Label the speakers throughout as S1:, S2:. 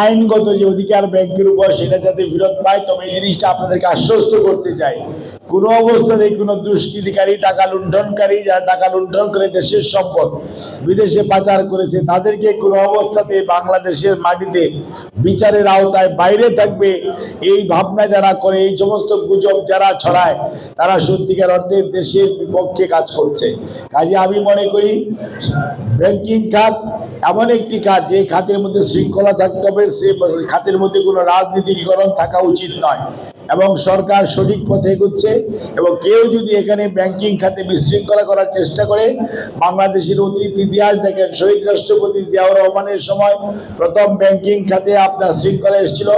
S1: আইনগত যে অধিকার ব্যাংকের উপর সেটা যাতে ফেরত পায়। তবে এই জিনিসটা আপনাদেরকে আশ্বস্ত করতে চাই, কোনো অবস্থাতে কোনো দুষ্কৃতিকারী, টাকা লুণ্ঠনকারী, যারা টাকা লুণ্ঠন করে দেশের সম্পদ বিদেশে পাচার করেছে, তাদেরকে কোনো অবস্থাতে বাংলাদেশের মাটিতে বিচারের আওতায় বাইরে থাকবে এই ভাবনা যারা করে, এই সমস্ত গুজব যারা ছড়ায়, তারা সত্যিকার অর্থে দেশের বিপক্ষে কাজ করছে। কাজে আমি মনে করি ব্যাংকিং খাত এমন একটি খাত, যে খাতের মধ্যে শৃঙ্খলা থাকতে হবে, সে খাতের মধ্যে কোনো রাজনীতিকরণ থাকা উচিত নয়, এবং সরকার সঠিক পথে এগোচ্ছে। এবং কেউ যদি এখানে ব্যাংকিং খাতে বিশৃঙ্খলা করার চেষ্টা করে, বাংলাদেশের অতীত ইতিহাস দেখেন, শহীদ রাষ্ট্রপতি জিয়াউর রহমানের সময় প্রথম ব্যাংকিং খাতে আপনার শৃঙ্খলা এসেছিল।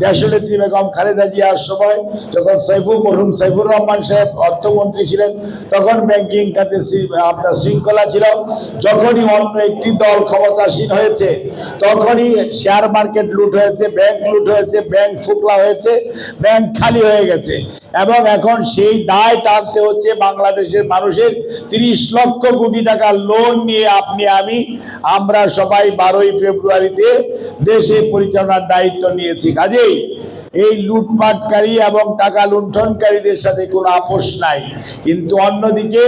S1: দেশনেত্রী বেগম খালেদা জিয়ার সময় যখন মরহুম সাইফুর রহমান সাহেব অর্থমন্ত্রী ছিলেন, তখন ব্যাংকিং খাতে আপনার শৃঙ্খলা ছিল। যখনই অন্য একটি দল ক্ষমতাসীন হয়েছে, তখনই শেয়ার মার্কেট লুট হয়েছে, ব্যাংক লুট হয়েছে, ব্যাংক ফুকলা হয়েছে, ব্যাংক খালি হয়ে গেছে। এবং এখন সেই দায় টানতে হচ্ছে বাংলাদেশের মানুষের। 30 লক্ষ কোটি টাকা লোন নিয়ে আপনি আমরা সবাই 12ই ফেব্রুয়ারিতে দেশে পরিচালনার দায়িত্ব নিয়েছি। কাজেই এই লুটপাটকারী এবং টাকা লুণ্ঠনকারীদের সাথে কোনো আপোষ নাই। কিন্তু অন্যদিকে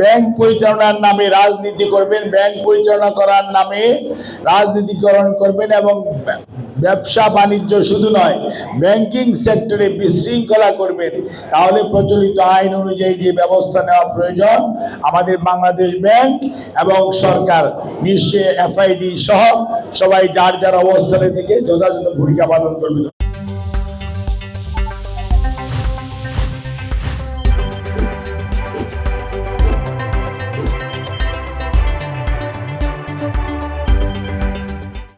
S1: ব্যাংক পরিচালনার নামে রাজনীতি করবেন, ব্যাংক পরিচালনা করার নামে রাজনীতিকরণ করবেন, এবং ব্যবসা বাণিজ্য শুধু নয়, ব্যাংকিং সেক্টরে বিশৃঙ্খলা করবেন, তাহলে প্রচলিত আইন অনুযায়ী যে ব্যবস্থা নেওয়া প্রয়োজন, আমাদের বাংলাদেশ ব্যাংক এবং সরকার নিশ্চয়ই FID সহ সবাই যার যার অবস্থানে থেকে যথাযথ ভূমিকা পালন করবে।